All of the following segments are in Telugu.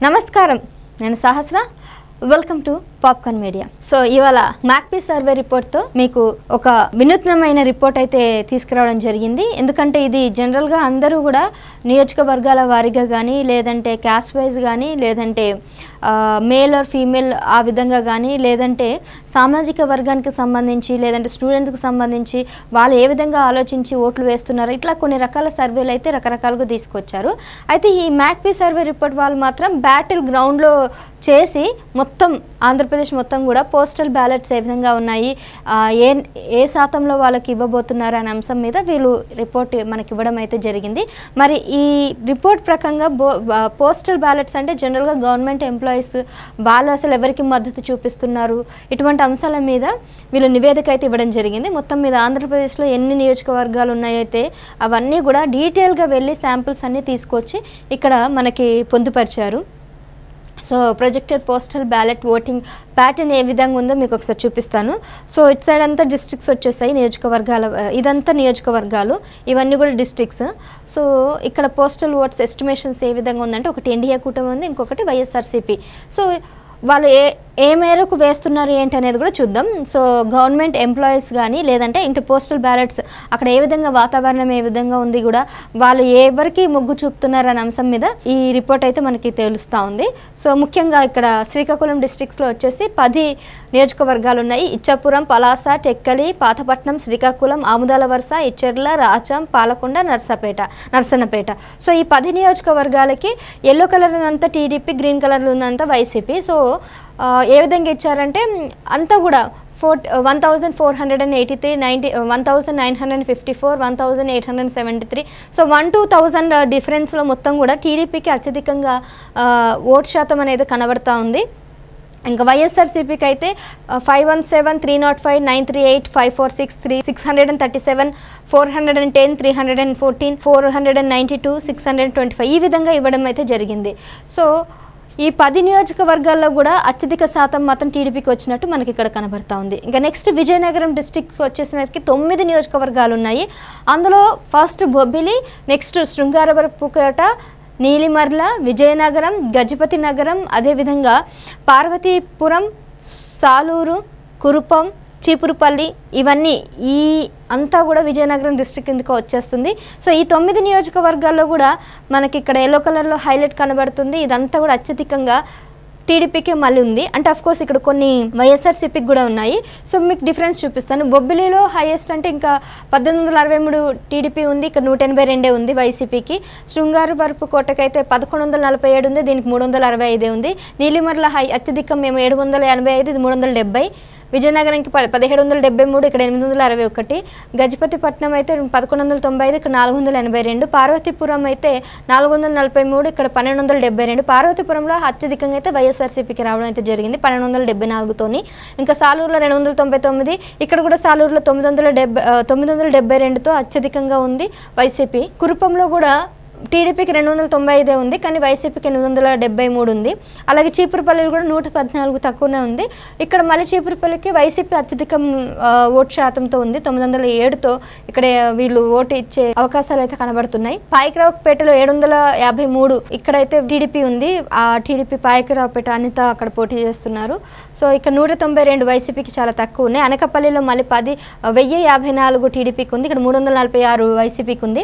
నమస్కారం నేను Sahasra welcome to Popcorn Media. So ఇవాళ మ్యాక్పీ సర్వే రిపోర్ట్తో మీకు ఒక వినూత్నమైన రిపోర్ట్ అయితే తీసుకురావడం జరిగింది. ఎందుకంటే ఇది జనరల్గా అందరూ కూడా నియోజకవర్గాల వారీగా కానీ లేదంటే క్యాస్ట్ వైజ్ కానీ లేదంటే మేల్ ఆర్ ఫీమేల్ ఆ విధంగా కానీ లేదంటే సామాజిక వర్గానికి సంబంధించి లేదంటే స్టూడెంట్స్కి సంబంధించి వాళ్ళు ఏ విధంగా ఆలోచించి ఓట్లు వేస్తున్నారు ఇట్లా కొన్ని రకాల సర్వేలు అయితే రకరకాలుగా తీసుకొచ్చారు. అయితే ఈ మ్యాక్పీ సర్వే రిపోర్ట్ వాళ్ళు మాత్రం బ్యాటిల్ గ్రౌండ్లో చేసి మొత్తం ఆంధ్రప్రదేశ్ మొత్తం కూడా పోస్టల్ బ్యాలెట్స్ ఏ విధంగా ఉన్నాయి, ఏ శాతంలో వాళ్ళకి ఇవ్వబోతున్నారు అనే అంశం మీద వీళ్ళు రిపోర్ట్ మనకి ఇవ్వడం అయితే జరిగింది. మరి ఈ రిపోర్ట్ ప్రకారంగా పోస్టల్ బ్యాలెట్స్ అంటే జనరల్గా గవర్నమెంట్ ఎంప్లాయీస్ వాళ్ళు అసలు ఎవరికి మద్దతు చూపిస్తున్నారు ఇటువంటి అంశాల మీద వీళ్ళు నివేదిక అయితే ఇవ్వడం జరిగింది. మొత్తం మీద ఆంధ్రప్రదేశ్లో ఎన్ని నియోజకవర్గాలు ఉన్నాయైతే అవన్నీ కూడా డీటెయిల్గా వెళ్ళి శాంపిల్స్ అన్నీ తీసుకొచ్చి ఇక్కడ మనకి పొందుపరిచారు. So projected postal ballot voting pattern ఏ విధంగా ఉందో మీకు ఒకసారి చూపిస్తాను. సో ఇటు సైడ్ అంతా డిస్ట్రిక్ట్స్ వచ్చేసాయి, నియోజకవర్గాల ఇదంతా నియోజకవర్గాలు, ఇవన్నీ కూడా డిస్ట్రిక్ట్స్. సో ఇక్కడ పోస్టల్ ఓట్స్ ఎస్టిమేషన్స్ ఏ విధంగా ఉందంటే ఒకటి ఎన్డీఏ కూటమి ఉంది, ఇంకొకటి వైఎస్ఆర్సీపీ. సో వాళ్ళు ఏ మేరకు వేస్తున్నారు ఏంటి అనేది కూడా చూద్దాం. సో గవర్నమెంట్ ఎంప్లాయీస్ కానీ లేదంటే ఇంటి పోస్టల్ బ్యాలెట్స్ అక్కడ ఏ విధంగా వాతావరణం ఏ విధంగా ఉంది కూడా వాళ్ళు ఎవరికి మొగ్గు చూపుతున్నారు అనే అంశం మీద ఈ రిపోర్ట్ అయితే మనకి తెలుస్తూ ఉంది. సో ముఖ్యంగా ఇక్కడ శ్రీకాకుళం డిస్ట్రిక్ట్స్లో వచ్చేసి 10 నియోజకవర్గాలు ఉన్నాయి. ఇచ్చాపురం, పలాస, టెక్కలి, పాతపట్నం, శ్రీకాకుళం, ఆముదాల వరుస, ఇచ్చెర్ల, రాచం, పాలకొండ, నర్సన్నపేట. సో ఈ 10 నియోజకవర్గాలకి ఎల్లో కలర్ ఉన్నంత టీడీపీ, గ్రీన్ కలర్ ఉన్నంత వైసీపీ. సో ఏ విధంగా ఇచ్చారంటే అంతా కూడా 1483, 1954, 1873. సో 1-2,000 డిఫరెన్స్లో మొత్తం కూడా టీడీపీకి అత్యధికంగా ఓటు శాతం అనేది కనబడతా ఉంది. ఇంకా వైఎస్ఆర్సీపీకి అయితే 517, 305, 938, 546, 637, 410, 314, 492, 625 ఈ విధంగా ఇవ్వడం అయితే జరిగింది. సో ఈ 10 నియోజకవర్గాల్లో కూడా అత్యధిక శాతం మాత్రం టీడీపీకి వచ్చినట్టు మనకి ఇక్కడ కనబడతా ఉంది. ఇంకా నెక్స్ట్ విజయనగరం డిస్ట్రిక్ట్కి వచ్చేసరికి 9 నియోజకవర్గాలు ఉన్నాయి. అందులో ఫస్ట్ బొబ్బిలి, నెక్స్ట్ శృంగారవరపుకోట, నీలిమర్ల, విజయనగరం, గజపతి నగరం, అదేవిధంగా పార్వతీపురం, సాలూరు, కురుపం, చీపురుపల్లి ఇవన్నీ ఈ అంతా కూడా విజయనగరం డిస్ట్రిక్ట్ కిందకు వచ్చేస్తుంది. సో ఈ 9 నియోజకవర్గాల్లో కూడా మనకి ఇక్కడ ఎల్లో కలర్లో హైలైట్ కనబడుతుంది. ఇదంతా కూడా అత్యధికంగా టీడీపీకి మళ్ళీ ఉంది. అంటే అఫ్కోర్స్ ఇక్కడ కొన్ని వైఎస్ఆర్సీపీకి కూడా ఉన్నాయి. సో మీకు డిఫరెన్స్ చూపిస్తాను. బొబ్బిలిలో హైయెస్ట్ అంటే ఇంకా 1863 టీడీపీ ఉంది, ఇక్కడ 182 ఉంది వైసీపీకి. శృంగారవరపుకోటకైతే 1147 ఉంది, దీనికి 365 ఉంది. నీలిమర్ల అత్యధికం మేము 785, ఇది 370. విజయనగరంకి 1773, ఇక్కడ 861. గజపతిపట్నం అయితే 1195, ఇక్కడ 482. పార్వతీపురం అయితే 443, ఇక్కడ 1272. పార్వతీపురంలో అత్యధికంగా అయితే వైఎస్ఆర్సీపీకి రావడం అయితే జరిగింది 1274తోని. ఇంకా సాలూరులో 299, ఇక్కడ కూడా సాలూరులో 972తో అత్యధికంగా ఉంది వైసీపీ. కురుపంలో కూడా టీడీపీకి 295 ఉంది, కానీ వైసీపీకి 873 ఉంది. అలాగే చీపురుపల్లిలో కూడా 114 తక్కువనే ఉంది. ఇక్కడ మళ్ళీ చీపురుపల్లికి వైసీపీ అత్యధికం ఓటు శాతంతో ఉంది, 907తో ఇక్కడ వీళ్ళు ఓటు ఇచ్చే అవకాశాలు అయితే కనబడుతున్నాయి. పాయకరావుపేటలో 753, ఇక్కడైతే టీడీపీ ఉంది. ఆ టీడీపీ పాయకరావుపేట అనిత అక్కడ పోటీ చేస్తున్నారు. సో ఇక్కడ 192 వైసీపీకి చాలా తక్కువ ఉన్నాయి. అనకాపల్లిలో మళ్ళీ 1054 టీడీపీకి ఉంది, ఇక్కడ 346 వైసీపీకి ఉంది.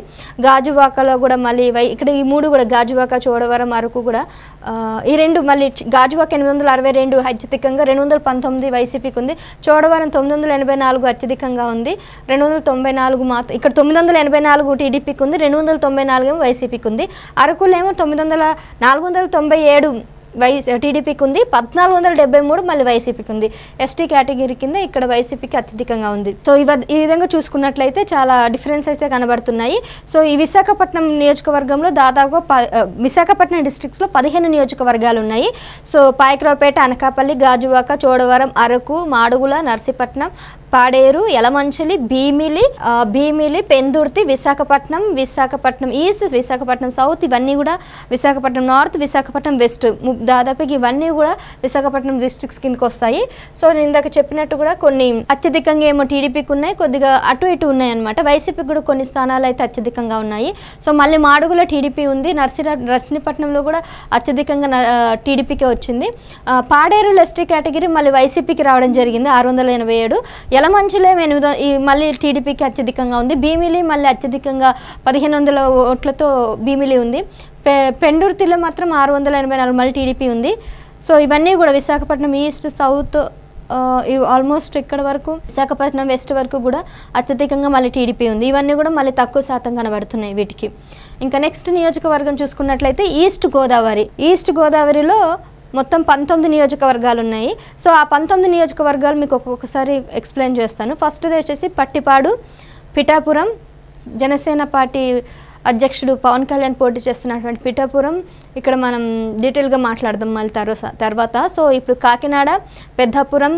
గాజువాకలో కూడా మళ్ళీ ఇక్కడ ఈ 3 కూడా గాజువాక, చోడవరం, అరకు కూడా ఈ 2 మళ్ళీ గాజువాక 862 అత్యధికంగా, 219 వైసీపీకి ఉంది. చోడవరం 984 అత్యధికంగా ఉంది, 294 మాత్రం ఇక్కడ 984 టీడీపీకి ఉంది, 294 వైసీపీకి ఉంది. అరకులో ఏమో 497 టీడీపీకి ఉంది, 1473 మళ్ళీ వైసీపీకి ఉంది. ఎస్టీ కేటగిరీ కింద ఇక్కడ వైసీపీకి అత్యధికంగా ఉంది. సో ఈ విధంగా చూసుకున్నట్లయితే చాలా డిఫరెన్స్ అయితే కనబడుతున్నాయి. సో ఈ విశాఖపట్నం నియోజకవర్గంలో దాదాపుగా విశాఖపట్నం డిస్ట్రిక్ట్స్లో 15 నియోజకవర్గాలు ఉన్నాయి. So Payakaraopeta, Anakapalli, Gajuwaka, Chodavaram, Araku, Madugula, Narsipatnam, Paderu, Yelamanchili, Bheemili, Pendurthi, Visakhapatnam east, Visakhapatnam south, ఇవన్నీ కూడా విశాఖపట్నం నార్త్, విశాఖపట్నం వెస్ట్, దాదాపుగా ఇవన్నీ కూడా విశాఖపట్నం డిస్ట్రిక్ట్స్ కిందకి వస్తాయి. సో నేను ఇందాక చెప్పినట్టు కూడా కొన్ని అత్యధికంగా ఏమో టీడీపీకి ఉన్నాయి, కొద్దిగా అటు ఇటు ఉన్నాయి అనమాట. వైసీపీకి కూడా కొన్ని స్థానాలు అయితే అత్యధికంగా ఉన్నాయి. సో మళ్ళీ మాడుగులో టీడీపీ ఉంది, నర్సీపట్నంలో కూడా అత్యధికంగా టీడీపీకే వచ్చింది. పాడేరు ఎస్టీ కేటగిరీ మళ్ళీ వైసీపీకి రావడం జరిగింది 687. యలమంచిలో మళ్ళీ టీడీపీకి అత్యధికంగా ఉంది. భీమిలి మళ్ళీ అత్యధికంగా 1500 ఓట్లతో భీమిలి ఉంది. పెండుర్తిలో మాత్రం 684 మళ్ళీ టీడీపీ ఉంది. సో ఇవన్నీ కూడా విశాఖపట్నం ఈస్ట్ సౌత్ ఆల్మోస్ట్ ఇక్కడ వరకు విశాఖపట్నం వెస్ట్ వరకు కూడా అత్యధికంగా మళ్ళీ టీడీపీ ఉంది. ఇవన్నీ కూడా మళ్ళీ తక్కువ శాతం కనబడుతున్నాయి వీటికి. ఇంకా నెక్స్ట్ నియోజకవర్గం చూసుకున్నట్లయితే ఈస్ట్ గోదావరిలో మొత్తం 19 నియోజకవర్గాలు ఉన్నాయి. సో ఆ 19 నియోజకవర్గాలు మీకు ఒక్కొక్కసారి ఎక్స్ప్లెయిన్ చేస్తాను. ఫస్ట్ది వచ్చేసి పట్టిపాడు, పిఠాపురం, జనసేన పార్టీ అధ్యక్షుడు పవన్ కళ్యాణ్ పోటీ చేస్తున్నటువంటి పిఠాపురం. ఇక్కడ మనం డీటెయిల్గా మాట్లాడదాం మళ్ళీ తర్వాత. సో ఇప్పుడు Kakinada, Peddapuram,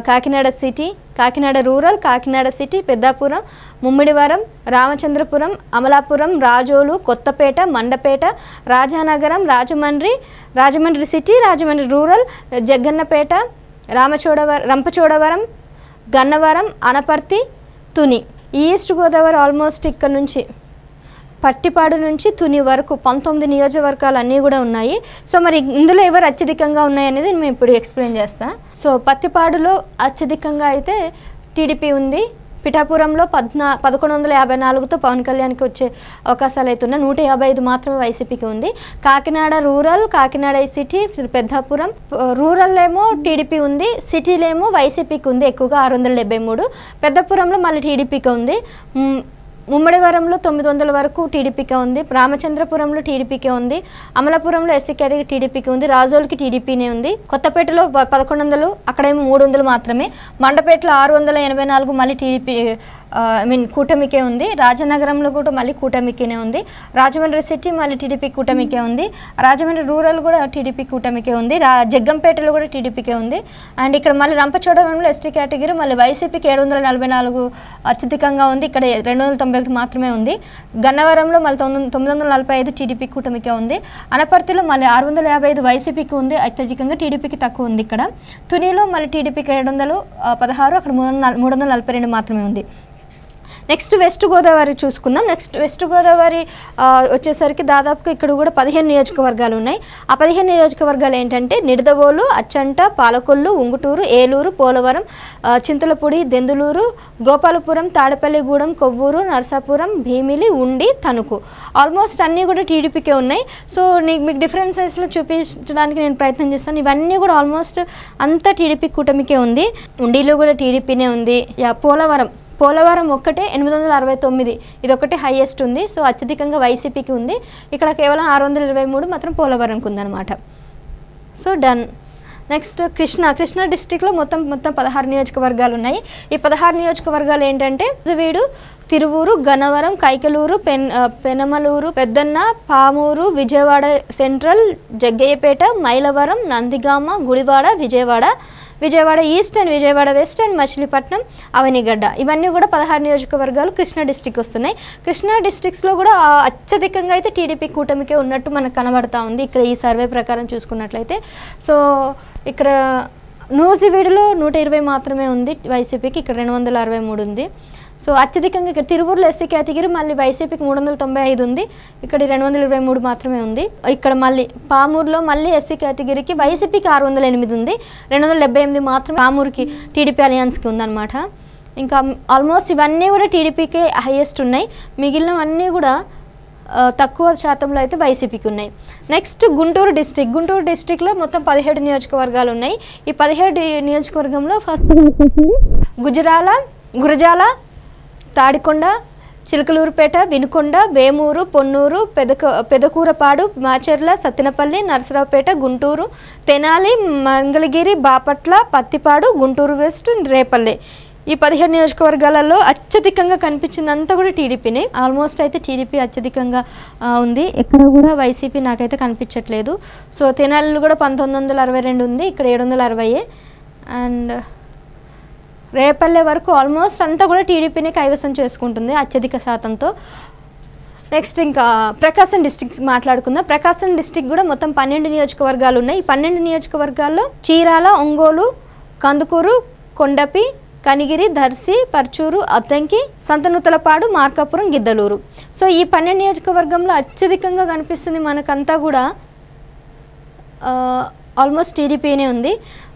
Kakinada city, Kakinada rural, Kakinada city, Peddapuram, Mummidivaram, Ramachandrapuram, Amalapuram, Razole, Kothapeta, Mandapeta, Rajanagaram, Rajahmundry city, Rajahmundry rural, Jaggampeta, Rampachodavaram, Gannavaram, Anaparthi, Tuni. East Godavari almost ఇక్కడ నుంచి పట్టిపాడు నుంచి తుని వరకు 19 నియోజకవర్గాలు అన్నీ కూడా ఉన్నాయి. సో మరి ఇందులో ఎవరు అత్యధికంగా ఉన్నాయనేది మేము ఇప్పుడు ఎక్స్ప్లెయిన్ చేస్తాను. సో పత్తిపాడులో అత్యధికంగా అయితే టీడీపీ ఉంది. పిఠాపురంలో 1154తో పవన్ కళ్యాణ్కి వచ్చే అవకాశాలు అయితే ఉన్నాయి. 155 మాత్రమే వైసీపీకి ఉంది. Kakinada rural, Kakinada city, Peddapuram rural ఏమో టీడీపీ ఉంది, సిటీలేమో వైసీపీకి ఉంది ఎక్కువగా 673. పెద్దపురంలో మళ్ళీ టీడీపీకి ఉంది. ముమ్మడివరంలో 900 వరకు టీడీపీకే ఉంది. రామచంద్రపురంలో టీడీపీకే ఉంది. అమలాపురంలో ఎస్సీ కేటగిరీ టీడీపీకి ఉంది. రాజోల్కి టీడీపీనే ఉంది. కొత్తపేటలో 1100, అక్కడేమో 300 మాత్రమే. మండపేటలో 684 మళ్ళీ టీడీపీ కూటమికే ఉంది. రాజనగరంలో కూడా మళ్ళీ కూటమికేనే ఉంది. రాజమండ్రి సిటీ మళ్ళీ టీడీపీ కూటమికే ఉంది. రాజమండ్రి రూరల్ కూడా టీడీపీ కూటమికే ఉంది. జగ్గంపేటలో కూడా టీడీపీకే ఉంది. అండ్ ఇక్కడ మళ్ళీ రంపచోడవరంలో ఎస్టీ కేటగిరీ మళ్ళీ వైసీపీకి 744 అత్యధికంగా ఉంది. ఇక్కడ 291 మాత్రమే ఉంది. గన్నవరంలో మళ్ళీ 945 టీడీపీ కూటమికే ఉంది. అనపర్తిలో మళ్ళీ 655 వైసీపీకి ఉంది, అత్యధికంగా టీడీపీకి తక్కువ ఉంది ఇక్కడ. తునిలో మళ్ళీ టీడీపీకి 716, అక్కడ 342 మాత్రమే ఉంది. నెక్స్ట్ వెస్ట్ గోదావరి చూసుకుందాం. వెస్ట్ గోదావరి వచ్చేసరికి దాదాపుగా ఇక్కడ కూడా 15 నియోజకవర్గాలు ఉన్నాయి. ఆ 15 నియోజకవర్గాలు ఏంటంటే నిడదవోలు, అచ్చంట, పాలకొల్లు, ఉంగుటూరు, ఏలూరు, పోలవరం, చింతలపూడి, దెందులూరు, గోపాలపురం, తాడపల్లిగూడెం, కొవ్వూరు, నరసాపురం, భీమిలి, ఉండి, తణుకు. ఆల్మోస్ట్ అన్నీ కూడా టీడీపీకే ఉన్నాయి. సో మీకు డిఫరెన్సెస్లో చూపించడానికి నేను ప్రయత్నం చేస్తాను. ఇవన్నీ కూడా ఆల్మోస్ట్ అంతా టీడీపీ కూటమికే ఉంది. ఉండిలో కూడా టీడీపీనే ఉంది. పోలవరం ఒక్కటే 869, ఇది ఒకటే హైయెస్ట్ ఉంది. సో అత్యధికంగా వైసీపీకి ఉంది. ఇక్కడ కేవలం 623 మాత్రం పోలవరంకి ఉందన్నమాట. So done. నెక్స్ట్ కృష్ణా డిస్టిక్లో మొత్తం 16 నియోజకవర్గాలు ఉన్నాయి. ఈ 16 నియోజకవర్గాలు ఏంటంటే వీడు, తిరువూరు, గన్నవరం, కైకలూరు, పెనమలూరు, పెద్దన్న, Pamuru, Vijayawada central, Jaggayyapeta, Mylavaram, Nandigama, Gudivada, Vijayawada east and Vijayawada west and Machilipatnam, Avanigadda. ఇవన్నీ కూడా 16 నియోజకవర్గాలు కృష్ణా డిస్టిక్ వస్తున్నాయి. కృష్ణా డిస్టిక్స్లో కూడా అత్యధికంగా అయితే టీడీపీ కూటమికే ఉన్నట్టు మనకు కనబడతా ఉంది ఇక్కడ ఈ సర్వే ప్రకారం చూసుకున్నట్లయితే. సో ఇక్కడ నూజివీడులో 120 మాత్రమే ఉంది వైసీపీకి, ఇక్కడ 263 ఉంది. సో అత్యధికంగా ఇక్కడ తిరువూరులో ఎస్సీ కేటగిరీ మళ్ళీ వైసీపీకి 395 ఉంది, ఇక్కడ 223 మాత్రమే ఉంది. ఇక్కడ మళ్ళీ పామూరులో మళ్ళీ ఎస్సీ కేటగిరీకి వైసీపీకి 608 ఉంది, 278 మాత్రమే పామూరుకి టీడీపీ అలయన్స్కి ఉందన్నమాట. ఇంకా ఆల్మోస్ట్ ఇవన్నీ కూడా టీడీపీకే హైయెస్ట్ ఉన్నాయి. మిగిలినవన్నీ కూడా తక్కువ శాతంలో అయితే వైసీపీకి ఉన్నాయి. నెక్స్ట్ గుంటూరు డిస్టిక్లో మొత్తం 17 నియోజకవర్గాలు ఉన్నాయి. ఈ 17 నియోజకవర్గంలో ఫస్ట్ గురజాల, తాడికొండ, చిలకలూరుపేట, వినుకొండ, వేమూరు, పొన్నూరు, పెదకూరపాడు, మాచెర్ల, సత్తెనపల్లి, నరసరావుపేట, గుంటూరు, తెనాలి, మంగళగిరి, బాపట్ల, పత్తిపాడు, గుంటూరు వెస్ట్, రేపల్లె. ఈ 15 నియోజకవర్గాలలో అత్యధికంగా కనిపించిందంతా కూడా టీడీపీనే. ఆల్మోస్ట్ అయితే టీడీపీ అత్యధికంగా ఉంది, ఎక్కడ కూడా వైసీపీ నాకైతే కనిపించట్లేదు. సో తెనాలిలో కూడా 1962 ఉంది, ఇక్కడ 760. అండ్ రేపల్లె వరకు ఆల్మోస్ట్ అంతా కూడా టీడీపీని కైవసం చేసుకుంటుంది అత్యధిక శాతంతో. నెక్స్ట్ ఇంకా ప్రకాశం డిస్ట్రిక్ట్ మాట్లాడుకుందాం. ప్రకాశం డిస్ట్రిక్ట్ కూడా మొత్తం 12 నియోజకవర్గాలు ఉన్నాయి. ఈ 12 నియోజకవర్గాల్లో చీరాల, ఒంగోలు, కందుకూరు, కొండపి, కనిగిరి, దర్శి, పర్చూరు, అద్దంకి, సంతనూతలపాడు, మార్కాపురం, గిద్దలూరు. సో ఈ 12 నియోజకవర్గంలో అత్యధికంగా కనిపిస్తుంది మనకంతా కూడా ఆల్మోస్ట్ టీడీపీనే ఉంది.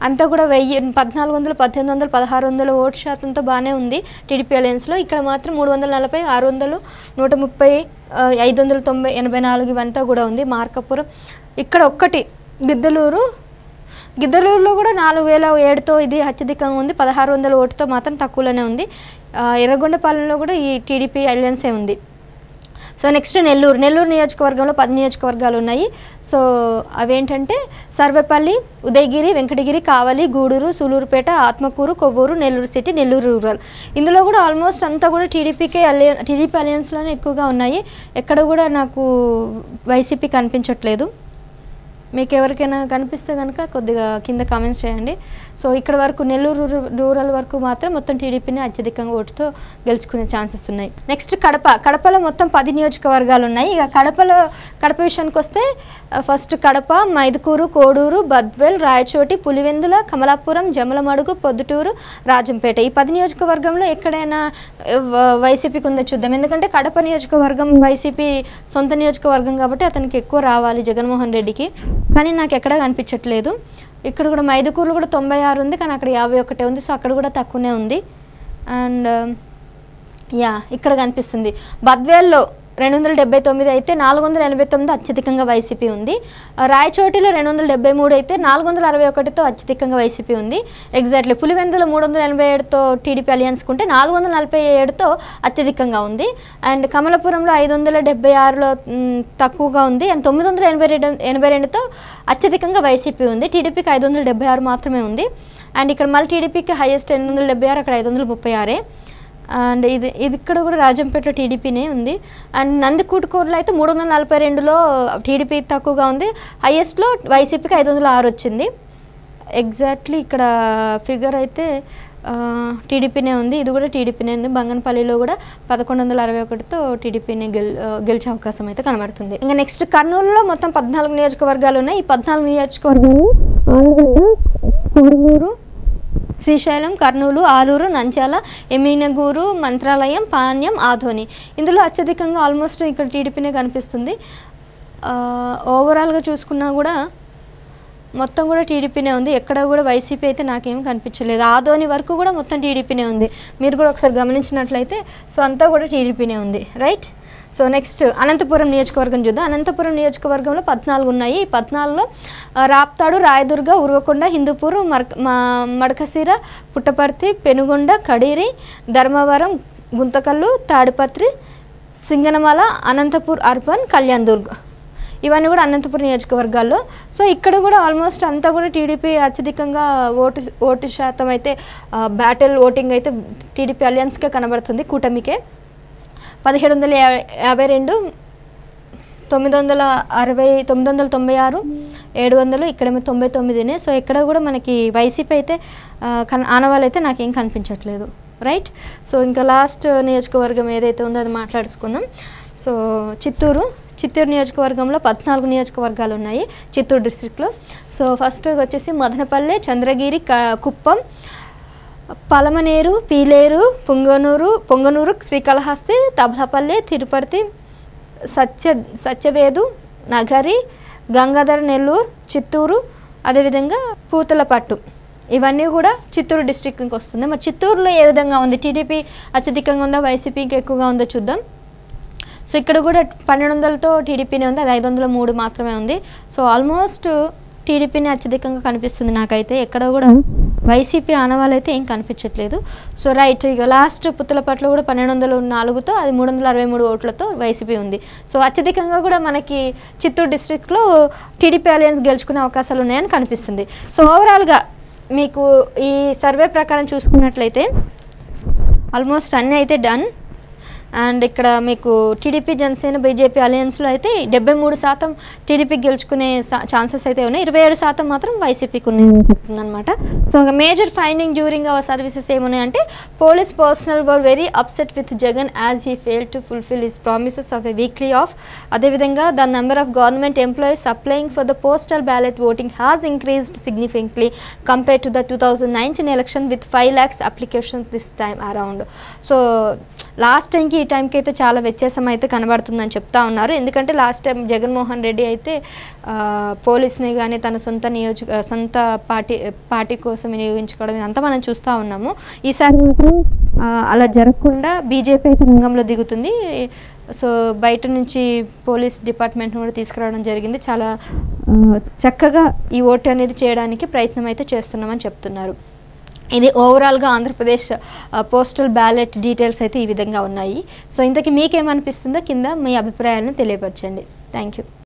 అంతా కూడా 1400, 1800, 1600 ఓటు శాతంతో బాగానే ఉంది టీడీపీ అలయన్స్లో. ఇక్కడ మాత్రం 340, 600, 130, 590, 84 ఇవంతా కూడా ఉంది. మార్కాపురం ఇక్కడ ఒక్కటి గిద్దలూరులో కూడా 4007తో ఇది అత్యధికంగా ఉంది. 1600 ఓటుతో మాత్రం తక్కువలోనే ఉంది. ఎర్రగొండపాలెంలో కూడా ఈ టీడీపీ అలయన్సే ఉంది. సో నెక్స్ట్ నెల్లూరు నియోజకవర్గంలో 10 నియోజకవర్గాలు ఉన్నాయి. సో అవేంటంటే సర్వేపల్లి, ఉదయగిరి, వెంకటగిరి, కావలి, గూడూరు, సూలూరుపేట, ఆత్మకూరు, కొవ్వూరు, నెల్లూరు సిటీ, నెల్లూరు రూరల్. ఇందులో కూడా ఆల్మోస్ట్ అంతా కూడా టీడీపీ అలయన్స్లోనే ఎక్కువగా ఉన్నాయి. ఎక్కడ కూడా నాకు వైసీపీ కనిపించట్లేదు. మీకు ఎవరికైనా కనిపిస్తే కనుక కొద్దిగా కింద కామెంట్స్ చేయండి. సో ఇక్కడ వరకు నెల్లూరు రూరల్ వరకు మాత్రం మొత్తం టీడీపీని అత్యధికంగా ఓటుతో గెలుచుకునే ఛాన్సెస్ ఉన్నాయి. నెక్స్ట్ కడపలో మొత్తం 10 నియోజకవర్గాలు ఉన్నాయి. ఇక కడప విషయానికి వస్తే ఫస్ట్ కడప, మైదుకూరు, కోడూరు, బద్వేల్, రాయచోటి, పులివెందుల, కమలాపురం, జమలమడుగు, పొద్దుటూరు, రాజంపేట. ఈ 10 నియోజకవర్గంలో ఎక్కడైనా వైసీపీకి ఉందో చూద్దాం. ఎందుకంటే కడప నియోజకవర్గం వైసీపీ సొంత నియోజకవర్గం కాబట్టి అతనికి ఎక్కువ రావాలి జగన్మోహన్ రెడ్డికి. కానీ నాకు ఎక్కడా కనిపించట్లేదు. ఇక్కడ కూడా మైదుకూరులో కూడా 96 ఉంది, కానీ అక్కడ 51 ఉంది. సో అక్కడ కూడా తక్కువనే ఉంది. అండ్ ఇక్కడ కనిపిస్తుంది బద్వేల్లో 279 అయితే 489 అత్యధికంగా వైసీపీ ఉంది. రాయచోటిలో 273 అయితే 461తో అత్యధికంగా వైసీపీ ఉంది. ఎగ్జాక్ట్లీ పులివెందులో 387తో టీడీపీ అలియన్స్కుంటే 447తో అత్యధికంగా ఉంది. అండ్ కమలపురంలో 576లో తక్కువగా ఉంది. అండ్ 982తో అత్యధికంగా వైసీపీ ఉంది. టీడీపీకి 576 మాత్రమే ఉంది. అండ్ ఇక్కడ మళ్ళీ టీడీపీకి హైయెస్ట్ 876, అక్కడ 536. అండ్ ఇది ఇక్కడ కూడా రాజంపేటలో టీడీపీనే ఉంది. అండ్ నందికూటుకూరులో అయితే 342లో టీడీపీ తక్కువగా ఉంది. హైయెస్ట్లో వైసీపీకి 506 వచ్చింది. ఎగ్జాక్ట్లీ ఇక్కడ ఫిగర్ అయితే టీడీపీనే ఉంది. ఇది కూడా టీడీపీనే ఉంది. బంగనపల్లిలో కూడా 1161తో టీడీపీనే గెలిచే అవకాశం అయితే కనబడుతుంది. ఇంకా నెక్స్ట్ కర్నూలులో మొత్తం 14 నియోజకవర్గాలు ఉన్నాయి. ఈ 14 నియోజకవర్గాలు కొడుమూరు, శ్రీశైలం, కర్నూలు, ఆలూరు, నంద్యాల, ఎమ్మిగనూరు, మంత్రాలయం, పాణ్యం, ఆదోని. ఇందులో అత్యధికంగా ఆల్మోస్ట్ ఇక్కడ టీడీపీనే కనిపిస్తుంది. ఓవరాల్గా చూసుకున్నా కూడా మొత్తం కూడా టీడీపీనే ఉంది. ఎక్కడ కూడా వైసీపీ అయితే నాకేమీ కనిపించలేదు. ఆదోని వరకు కూడా మొత్తం టీడీపీనే ఉంది. మీరు కూడా ఒకసారి గమనించినట్లయితే సో అంతా కూడా టీడీపీనే ఉంది. రైట్. సో నెక్స్ట్ అనంతపురం నియోజకవర్గం చూద్దాం. అనంతపురం నియోజకవర్గంలో 14 ఉన్నాయి. ఈ 14లో రాప్తాడు, రాయదుర్గ, ఉరవకొండ, హిందూపూర్, మడకశిర, పుట్టపర్తి, పెనుగొండ, కడిరి, ధర్మవరం, గుంతకల్లు, తాడిపత్రి, సింగనమల, అనంతపూర్ అర్బన్, కళ్యాణ్ దుర్గ్. ఇవన్నీ కూడా అనంతపురం నియోజకవర్గాల్లో. సో ఇక్కడ కూడా ఆల్మోస్ట్ అంతా కూడా టీడీపీ అత్యధికంగా ఓటు శాతం అయితే బ్యాటిల్ ఓటింగ్ అయితే టీడీపీ అలయన్స్కే కనబడుతుంది, కూటమికే. 1752, 960, 996, 700, ఇక్కడేమో 99నే. సో ఇక్కడ కూడా మనకి వైసీపీ అయితే ఆనవాళ్ళు అయితే నాకేం కనిపించట్లేదు. రైట్. సో ఇంకా లాస్ట్ నియోజకవర్గం ఏదైతే ఉందో అది మాట్లాడుకుందాం. సో చిత్తూరు నియోజకవర్గంలో 14 నియోజకవర్గాలు ఉన్నాయి చిత్తూరు డిస్ట్రిక్ట్లో. సో ఫస్ట్ వచ్చేసి మదనపల్లె, చంద్రగిరి, కుప్పం, పలమనేరు, పీలేరు, పొంగనూరు, శ్రీకాళహస్తి, తబలపల్లి, తిరుపతి, సత్యవేదు, నగరి, గంగాధర, నెల్లూరు, చిత్తూరు, అదేవిధంగా పూతలపట్టు. ఇవన్నీ కూడా చిత్తూరు డిస్ట్రిక్ట్కి వస్తుంది. మరి చిత్తూరులో ఏ విధంగా ఉంది? టీడీపీ అత్యధికంగా ఉందా, వైసీపీకి ఎక్కువగా ఉందో చూద్దాం. సో ఇక్కడ కూడా 1200తో టీడీపీనే ఉంది, అది 503 మాత్రమే ఉంది. సో ఆల్మోస్ట్ టీడీపీని అత్యధికంగా కనిపిస్తుంది నాకైతే. ఎక్కడ కూడా వైసీపీ ఆనవాళ్ళు అయితే ఏం కనిపించట్లేదు. So right. ఇక లాస్ట్ పుత్తలపట్లో కూడా 1204తో అది 363 ఓట్లతో వైసీపీ ఉంది. సో అత్యధికంగా కూడా మనకి చిత్తూరు డిస్ట్రిక్ట్లో టీడీపీ అలయన్స్ గెలుచుకునే అవకాశాలు ఉన్నాయని కనిపిస్తుంది. సో ఓవరాల్గా మీకు ఈ సర్వే ప్రకారం చూసుకున్నట్లయితే ఆల్మోస్ట్ అన్నీ అయితే డన్. అండ్ ఇక్కడ మీకు టీడీపీ జనసేన బీజేపీ అలయన్స్లో అయితే 73% టీడీపీ గెలుచుకునే ఛాన్సెస్ అయితే ఉన్నాయి, 27% మాత్రం వైసీపీకి ఉన్నాయని చెప్తుందన్నమాట. So major finding during our services ఏమున్నాయంటే police personnel were very upset with Jagan as he fail to fulfil his promises of a weekly off. అదేవిధంగా the number of government employees applying for the postal ballot voting has increased significantly compare to the 2019 election with 5 lakhs applications this time around. So last టైంకి ఈ టైంకి అయితే చాలా వ్యత్యాసం అయితే కనబడుతుందని చెప్తా ఉన్నారు. ఎందుకంటే లాస్ట్ టైం జగన్మోహన్ రెడ్డి అయితే పోలీస్ని కానీ తన సొంత పార్టీ కోసం వినియోగించుకోవడం ఇదంతా మనం చూస్తూ ఉన్నాము. ఈసారి మాత్రం అలా జరగకుండా బీజేపీ అయితే రంగంలో దిగుతుంది. సో బయట నుంచి పోలీస్ డిపార్ట్మెంట్ కూడా తీసుకురావడం జరిగింది. చాలా చక్కగా ఈ ఓటు అనేది చేయడానికి ప్రయత్నం అయితే చేస్తున్నామని చెప్తున్నారు. ఇది ఓవరాల్గా ఆంధ్రప్రదేశ్ పోస్టల్ బ్యాలెట్ డీటెయిల్స్ అయితే ఈ విధంగా ఉన్నాయి. సో ఇంతకీ మీకేమనిపిస్తుందో కింద మీ అభిప్రాయాలను తెలియపరచండి. Thank you.